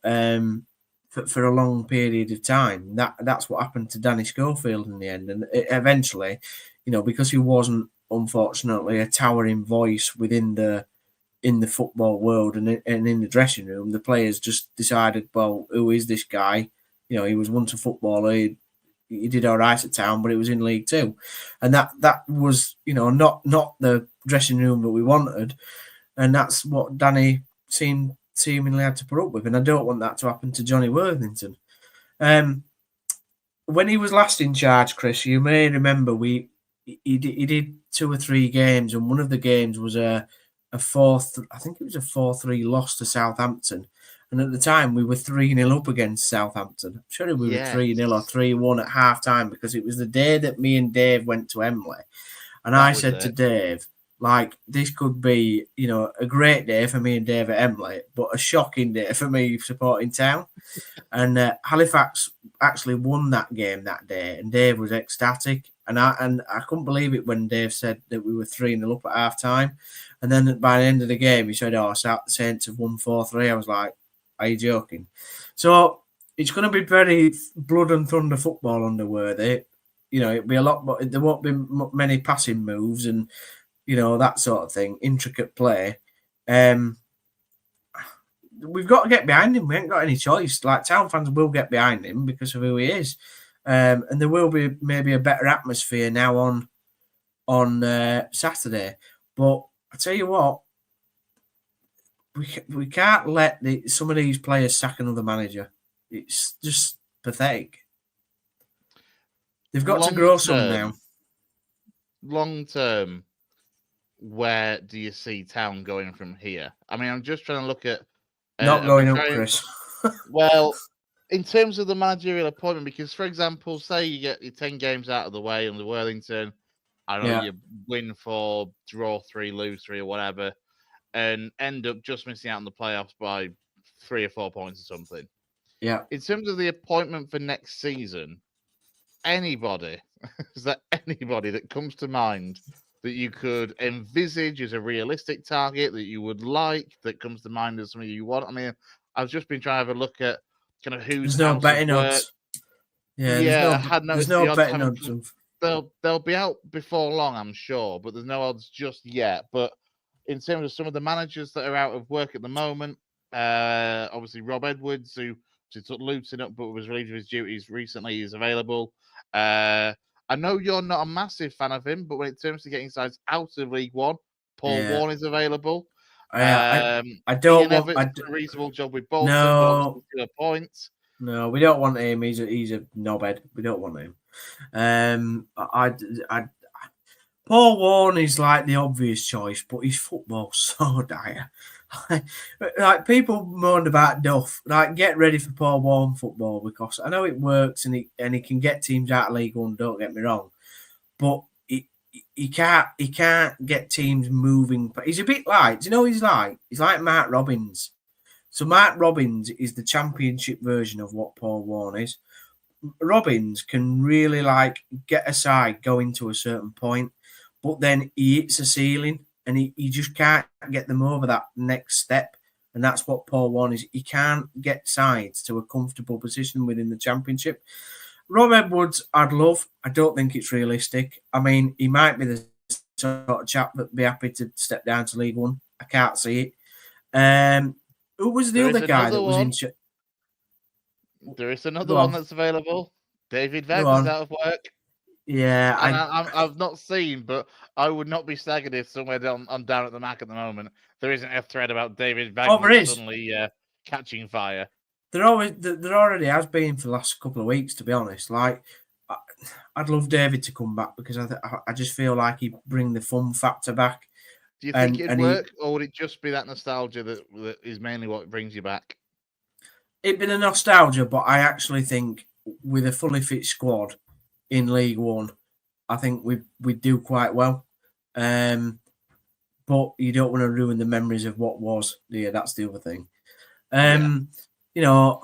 For a long period of time. That's what happened to Danny Schofield in the end, and eventually, because he wasn't, unfortunately, a towering voice in the football world and in the dressing room, the players just decided, well, who is this guy? He was once a footballer. He did all right at Town, but it was in League Two, and that was not the dressing room that we wanted, and that's what Danny seemingly had to put up with, and I don't want that to happen to Johnny Worthington. When he was last in charge, Chris, you may remember he did 2 or 3 games, and one of the games was a 4-3 loss to Southampton. And at the time, we were 3-0 up against Southampton. I'm sure we were 3-0 or 3-1 at half time, because it was the day that me and Dave went to Emley. And I said to Dave, this could be, a great day for me and Dave at Emley, but a shocking day for me supporting Town. And Halifax actually won that game that day, and Dave was ecstatic. And I couldn't believe it when Dave said that we were 3-0 up at half time. And then by the end of the game, he said, Saints have won 4-3. I was like, are you joking? So it's going to be very blood and thunder football under Worthy. It'll be a lot, but there won't be many passing moves and, that sort of thing, intricate play. We've got to get behind him. We ain't got any choice. Town fans will get behind him because of who he is. And there will be maybe a better atmosphere now on on Saturday. But I tell you what, we can't let some of these players sack another manager. It's just pathetic. They've got to grow some now. Long term, where do you see Town going from here? I mean, I'm just trying to look at not going up, Chris. Well, in terms of the managerial appointment, because for example, say you get your 10 games out of the way under Worthington, I don't know, you win 4, draw 3, lose 3, or whatever, and end up just missing out on the playoffs by 3 or 4 points or something. Yeah. In terms of the appointment for next season, anybody, is there anybody that comes to mind that you could envisage as a realistic target that you would like, that comes to mind as something you want? I mean, I've just been trying to have a look at kind of who's there's no betting odds. Yeah, I had noticed there's no the betting odds. They'll be out before long, I'm sure, but there's no odds just yet. But in terms of some of the managers that are out of work at the moment, obviously Rob Edwards, who took Luton up but was relieved of his duties recently, is available. I know you're not a massive fan of him, but when it comes to getting sides out of League One, Paul Warne is available. I don't Ian Everett's done a reasonable job with Bolton, no, but to a point. No, we don't want him. He's a knobhead. We don't want him. Paul Warne is like the obvious choice, but his football's so dire. Like people moaned about Duff. Like, get ready for Paul Warne football, because I know it works and he can get teams out of League One. Don't get me wrong, but he can't get teams moving. He's a bit like, do you know what he's like? He's like Mark Robbins. So Mark Robbins is the championship version of what Paul Warne is. Robbins can really get a side going to a certain point, but then he hits a ceiling and he just can't get them over that next step. And that's what Paul Warne is. He can't get sides to a comfortable position within the championship. Rob Edwards, I'd love. I don't think it's realistic. I mean, he might be the sort of chap that'd be happy to step down to League One. I can't see it. Who was the other guy that was in? There is another one that's available. David Wagner's out of work. Yeah, and I've not seen, but I would not be staggered if somewhere down at the Mac at the moment there isn't a thread about David Wagner suddenly catching fire. There already has been for the last couple of weeks, to be honest. Like, I'd love David to come back because I just feel like he'd bring the fun factor back. Do you think it'd work, or would it just be that nostalgia that is mainly what brings you back? It'd be the nostalgia, but I actually think with a fully fit squad in League One, I think we'd do quite well. But you don't want to ruin the memories of what was. Yeah, that's the other thing. You know,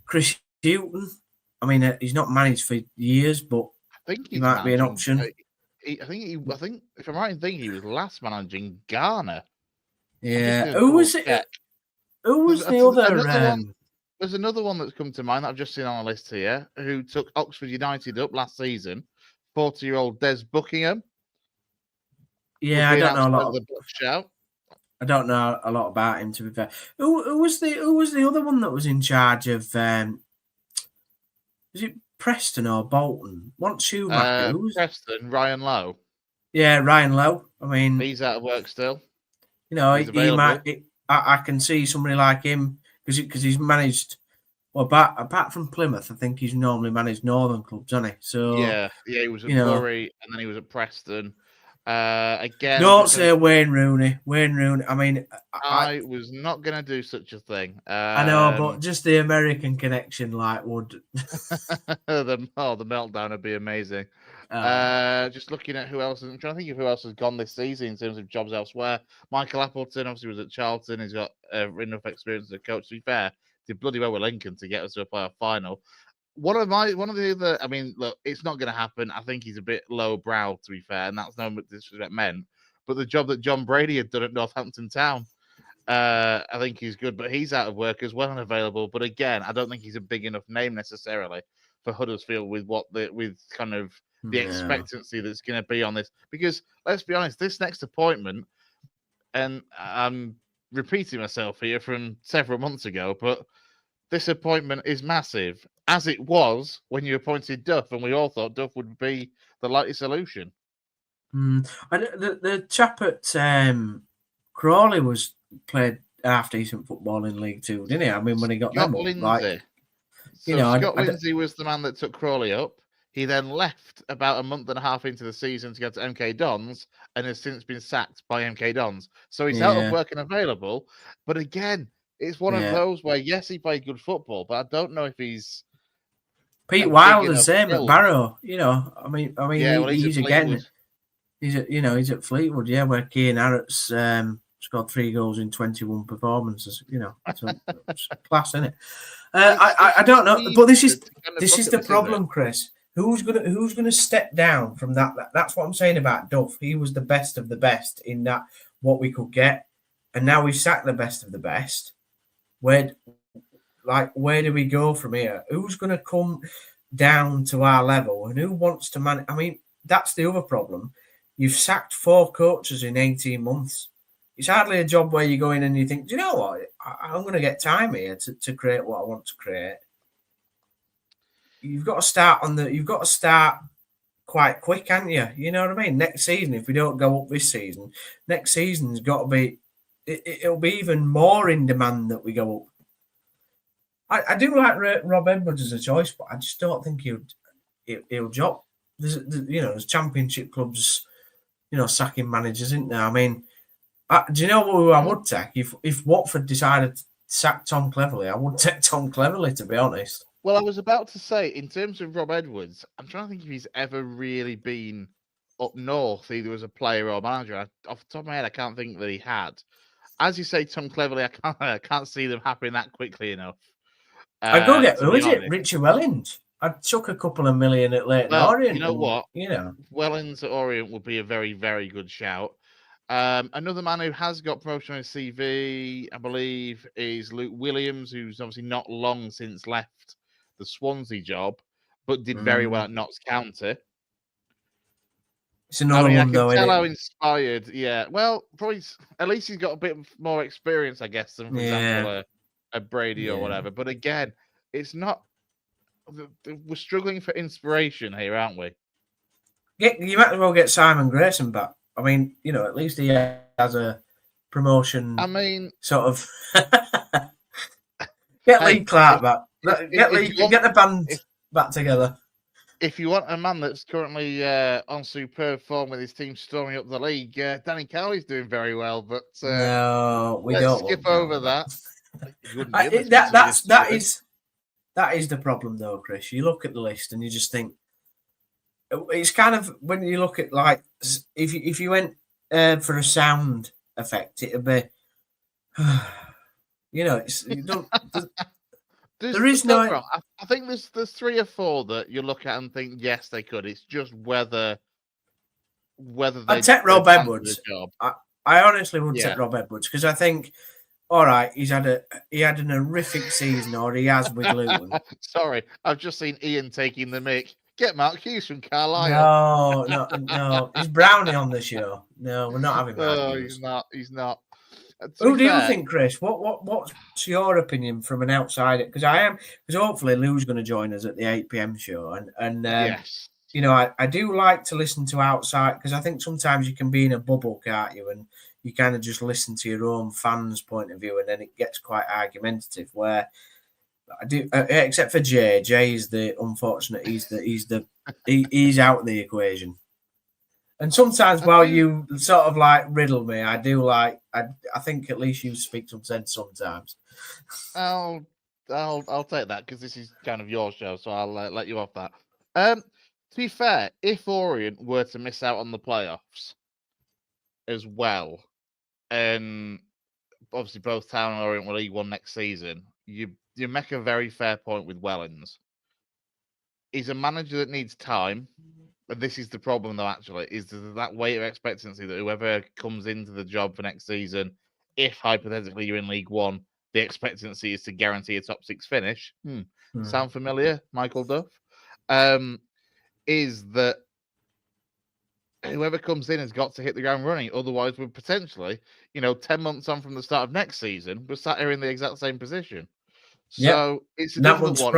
Chris Houghton, I mean, he's not managed for years, but I think he might be an option. I think if I'm right in thinking, he was last managing Ghana. Yeah. Who was it? Who was the other? There's another one that's come to mind that I've just seen on a list here, who took Oxford United up last season. 40-year-old Des Buckingham. Yeah, I don't know a lot. I don't know a lot about him, to be fair. Who was the other one that was in charge of? Was it Preston or Bolton? Once Schumacher, Preston, Ryan Lowe. Yeah, Ryan Lowe. I mean, he's out of work still. You know, he might. I can see somebody like him because he's managed. Well, apart from Plymouth, I think he's normally managed Northern clubs, hasn't he? So yeah, he was at Bury and then he was at Preston. Again, don't say Wayne Rooney. I mean, I was not going to do such a thing. I know, but just the American connection, would the meltdown would be amazing. Just looking at who else, I'm trying to think of who else has gone this season in terms of jobs elsewhere. Michael Appleton obviously was at Charlton. He's got enough experience as a coach. To be fair, did bloody well with Lincoln to get us to a playoff final. One of the other, I mean, look, it's not going to happen. I think he's a bit low brow, to be fair, and that's no disrespect meant. But the job that John Brady had done at Northampton Town, I think he's good, but he's out of work as well and available. But again, I don't think he's a big enough name necessarily for Huddersfield with the expectancy that's going to be on this. Because let's be honest, this next appointment, and I'm repeating myself here from several months ago, but this appointment is massive, as it was when you appointed Duff, and we all thought Duff would be the likely solution. And the chap at Crawley played half decent football in League Two, didn't he? I mean, when he got Scott them up, Lindsay. like, Scott Lindsay was the man that took Crawley up. He then left about a month and a half into the season to go to MK Dons and has since been sacked by MK Dons. So he's out of work and available. But again, it's one of those where, yes, he played good football, but I don't know if he's... Pete Wilde the same at Barrow. I mean, he's again... He's at Fleetwood, where Keane Harrott's scored 3 goals in 21 performances. It's class, isn't it? I don't know, but this is the problem, Chris. Who's gonna step down from that? That's what I'm saying about Duff. He was the best of the best in that what we could get, and now we've sacked the best of the best. Where do we go from here? Who's gonna come down to our level, and who wants to manage? I mean, that's the other problem. You've sacked 4 coaches in 18 months. It's hardly a job where you go in and you think, do you know what? I'm going to get time here to create what I want to create. You've got to start quite quick, haven't you? You know what I mean? Next season, if we don't go up this season, next season's got to be. It'll be even more in demand that we go up. I do like Rob Edwards as a choice, but I just don't think he'll drop. There's championship clubs. Sacking managers, isn't there? I mean, do you know who I would take? If Watford decided to sack Tom Cleverley, I would take Tom Cleverley, to be honest. Well, I was about to say, in terms of Rob Edwards, I'm trying to think if he's ever really been up north, either as a player or manager. Off the top of my head, I can't think that he had. As you say, Tom Cleverley, I can't see them happening that quickly enough. I'd go get, who is it? Richie Wellens. I took a couple of million at Leighton Orient. You know what? Wellens at Orient would be a very, very good shout. Another man who has got promotion on his CV, I believe, is Luke Williams, who's obviously not long since left the Swansea job, but did very well at Notts County. It's another one, though. I can tell how inspired. Yeah, well, probably at least he's got a bit more experience, I guess, than for example a Brady or whatever. But again, it's not. We're struggling for inspiration here, aren't we? You might as well get Simon Grayson back. I mean, at least he has a promotion. I mean, sort of get Lee Clark back. Get the band back together. If you want a man that's currently on superb form with his team storming up the league, Danny Cowley's doing very well. But no, we let's don't skip over that. That is the problem, though, Chris. You look at the list and you just think it's kind of when you look at if you went for a sound effect, it'd be there is no. I think there's 3 or 4 that you look at and think yes they could. It's just whether they. I'd take Rob Edwards. I honestly would take Rob Edwards because I think. All right, he had an horrific season, or he has with Luton. Sorry, I've just seen Ian taking the mic. Get Mark Hughes from Carlisle. No. Is Brownie on the show? No, we're not having Mark Hughes. He's not. Who do you think, Chris? What's your opinion from an outsider? Because hopefully Lou's going to join us at the 8 p.m. show, and yes. I do like to listen to outside because I think sometimes you can be in a bubble, can't you? And you kind of just listen to your own fans' point of view, and then it gets quite argumentative. Where I do, except for Jay. Jay is the unfortunate. He's out of the equation. And sometimes, while you sort of riddle me, I do like. I think at least you speak some sense sometimes. I'll take that because this is kind of your show, so I'll let you off that. To be fair, if Orient were to miss out on the playoffs as well, and obviously both Town and Orient will League One next season, you make a very fair point with Wellens. He's a manager that needs time, and this is the problem though. Actually, is that weight of expectancy that whoever comes into the job for next season, if hypothetically you're in League One, the expectancy is to guarantee a top 6 finish. Sound familiar, Michael Duff? Is that whoever comes in has got to hit the ground running. Otherwise, we're potentially, 10 months on from the start of next season, we're sat here in the exact same position. So it's a difficult one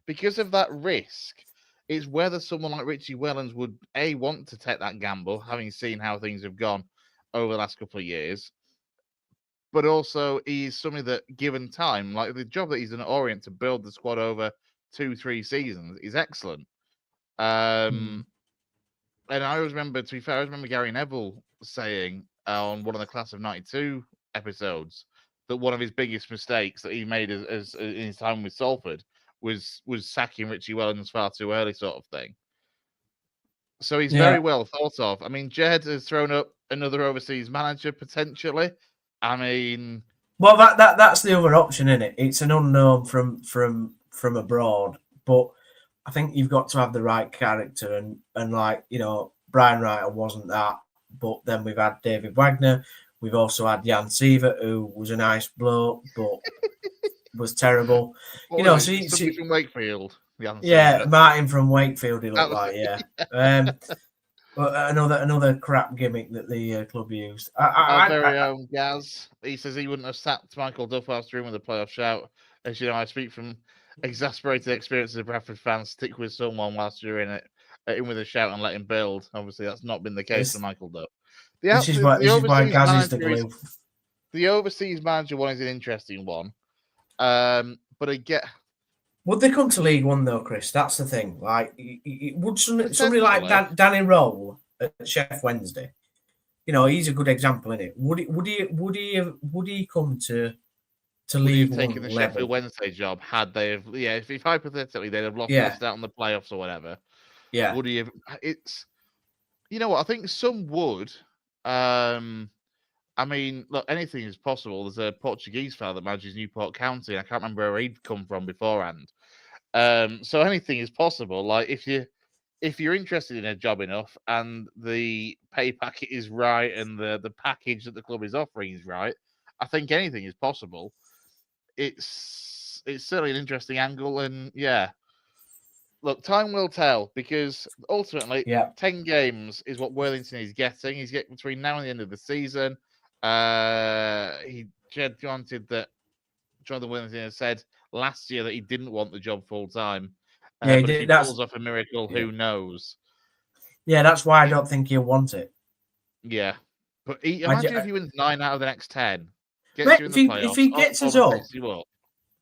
because of that risk. It's whether someone like Richie Wellens would want to take that gamble, having seen how things have gone over the last couple of years, but also he's somebody that, given time, like the job that he's done at Orient to build the squad over 2-3 seasons, is excellent. And I always remember, to be fair, I remember Gary Neville saying on one of the Class of '92 episodes that one of his biggest mistakes that he made as in his time with Salford was sacking Richie Wellens far too early, sort of thing. So he's very well thought of. I mean, Jed has thrown up another overseas manager potentially. I mean, well, that's the other option, isn't it? It's an unknown from abroad, but I think you've got to have the right character, and like, you know, Brian Ryder wasn't that, but then we've had David Wagner, we've also had Jan Sievert, who was a nice bloke, but was terrible. You know, somebody from Wakefield. Yeah, Martin from Wakefield, he looked like, yeah. Another crap gimmick that the club used. Our very own Gaz, he says he wouldn't have sacked Michael Duff after him with a playoff shout. As you know, I speak from exasperated experiences of Bradford fans. Stick with someone whilst you're in it, in with a shout and let him build. Obviously, that's not been the case for Michael Duff. This is why Gaz is the glue. The overseas manager one is an interesting one. But I get. Would they come to League One though, Chris? That's the thing. Like, would somebody like Danny Roll at Chef Wednesday? You know, he's a good example, isn't it? Would he come to League One taken the level? Sheffield Wednesday job had they have? Yeah, if hypothetically they'd have lost out on the playoffs or whatever. Yeah. Would he have? It's. You know what? I think some would. I mean, look, anything is possible. There's a Portuguese fella that manages Newport County. I can't remember where he'd come from beforehand. So anything is possible. Like if you're interested in a job enough and the pay packet is right and the package that the club is offering is right, I think anything is possible. It's certainly an interesting angle, and yeah. Look, time will tell, because ultimately 10 games is what Worthington is getting. He's getting between now and the end of the season. Jed granted that Jonathan Worthington has said last year that he didn't want the job full time. But if he pulls off a miracle, who knows? Yeah, that's why I don't think he'll want it. Yeah. But imagine if he wins 9 out of the next 10. If he gets us up,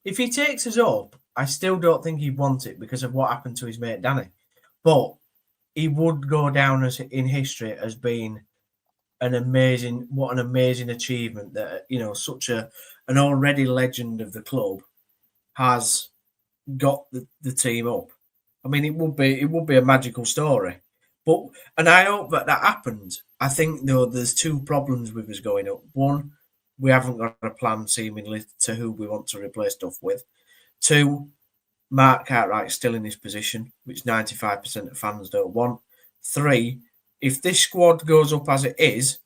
if he takes us up, I still don't think he'd want it because of what happened to his mate Danny. But he would go down as in history as being an amazing achievement that, you know, such an already legend of the club has got the team up. I mean, it would be a magical story. And I hope that happens. I think though there's two problems with us going up. One, we haven't got a plan seemingly to who we want to replace Duff with. Two, Mark Cartwright's still in his position, which 95% of fans don't want. Three, if this squad goes up as it is,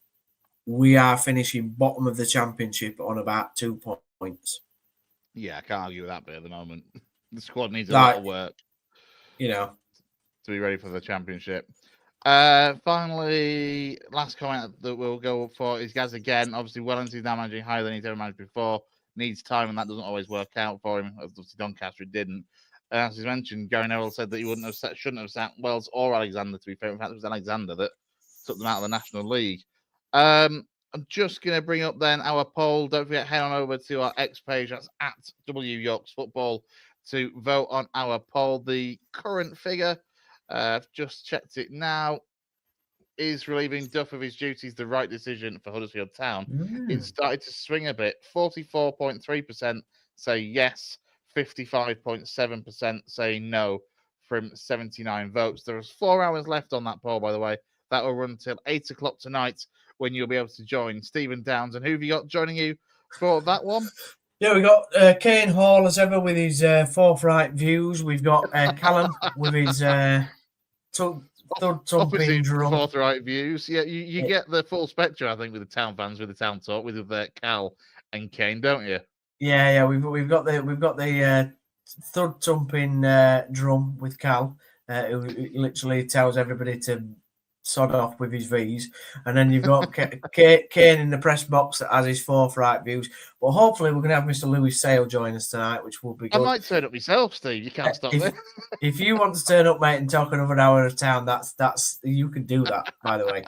we are finishing bottom of the championship on about 2 points. Yeah, I can't argue with that bit at the moment. The squad needs a lot of work, you know, to be ready for the championship. Finally, last comment that we'll go for is Gaz again. Obviously, Wellington's now managing higher than he's ever managed before. Needs time, and that doesn't always work out for him. Obviously, Doncaster didn't. As you mentioned, Gary Neville said that he shouldn't have sat Wells or Alexander. To be fair, in fact, it was Alexander that took them out of the National League. I'm just going to bring up then our poll. Don't forget, head on over to our X page. That's at W Yorks Football to vote on our poll. The current figure, I've just checked it now, is relieving Duff of his duties the right decision for Huddersfield Town. It started to swing a bit. 44.3% say yes, 55.7% say no from 79 votes. There's 4 hours left on that poll, by the way. That will run till 8 o'clock tonight when you'll be able to join Stephen Downs. And who have you got joining you for that one? Yeah, we got Kane Hall as ever with his forthright views. We've got Callum with his thumping drum. Forthright views. Yeah, you get the full spectrum, I think, with the Town fans, with the Town talk, with Cal and Kane, don't you? Yeah. We've got the thud thumping drum with Cal, who literally tells everybody to sod off with his V's, and then you've got Kane in the press box that has his forthright views. But hopefully, we're going to have Mr. Lewis Sale join us tonight, which will be good. I might turn up myself, Steve. You can't stop me. If you want to turn up, mate, and talk another hour of town, that's you can do that. By the way,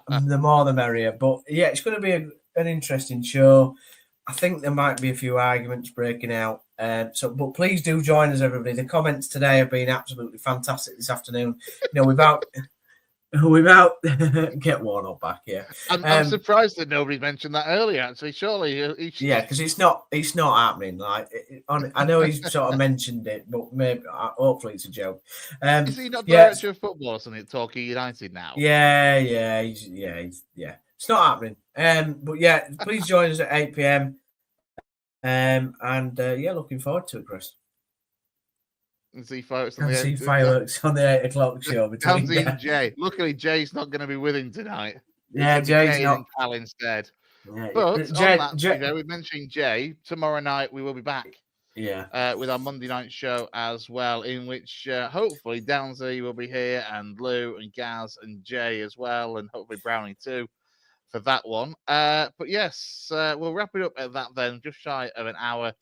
the more the merrier. But yeah, it's going to be an interesting show. I think there might be a few arguments breaking out. But please do join us, everybody. The comments today have been absolutely fantastic this afternoon. Without get worn up back here. I'm surprised that nobody mentioned that earlier. Actually, surely, because it's not happening. Like I know he's sort of mentioned it, but maybe hopefully it's a joke. Is he not director of football or something at Torquay United now? Yeah. It's not happening. But yeah, please join us at 8 p.m. Looking forward to it, Chris. And see fireworks on the 8 o'clock show. Townsy and Jay. Luckily, Jay's not going to be with him tonight. Yeah, Jay's not. Cal instead. Yeah, but we mentioned Jay. Tomorrow night we will be back. Yeah. With our Monday night show as well, in which hopefully Downsy will be here, and Lou and Gaz and Jay as well, and hopefully Brownie too for that one. But yes, we'll wrap it up at that then, just shy of an hour.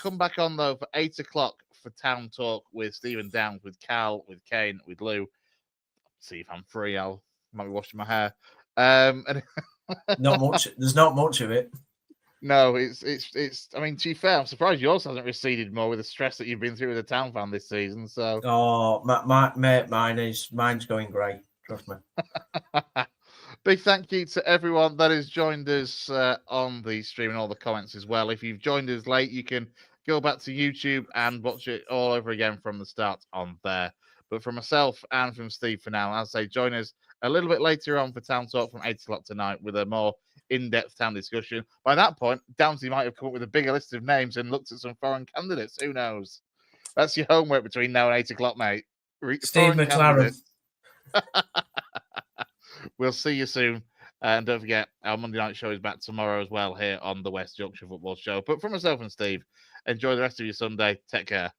Come back on though for 8 o'clock for Town Talk with Stephen Downs, with Cal, with Kane, with Lou. See if I'm free. I might be washing my hair. Not much. There's not much of it. No, it's. I mean, to be fair, I'm surprised yours hasn't receded more with the stress that you've been through with the Town fan this season. So, mine's going great. Trust me. Big thank you to everyone that has joined us on the stream and all the comments as well. If you've joined us late, you can go back to YouTube and watch it all over again from the start on there. But from myself and from Steve for now, I'll say join us a little bit later on for Town Talk from 8 o'clock tonight with a more in-depth town discussion. By that point, Downsy might have come up with a bigger list of names and looked at some foreign candidates. Who knows? That's your homework between now and 8 o'clock, mate. Steve McLaren. We'll see you soon. And don't forget, our Monday night show is back tomorrow as well here on the West Yorkshire Football Show. But for myself and Steve, enjoy the rest of your Sunday. Take care.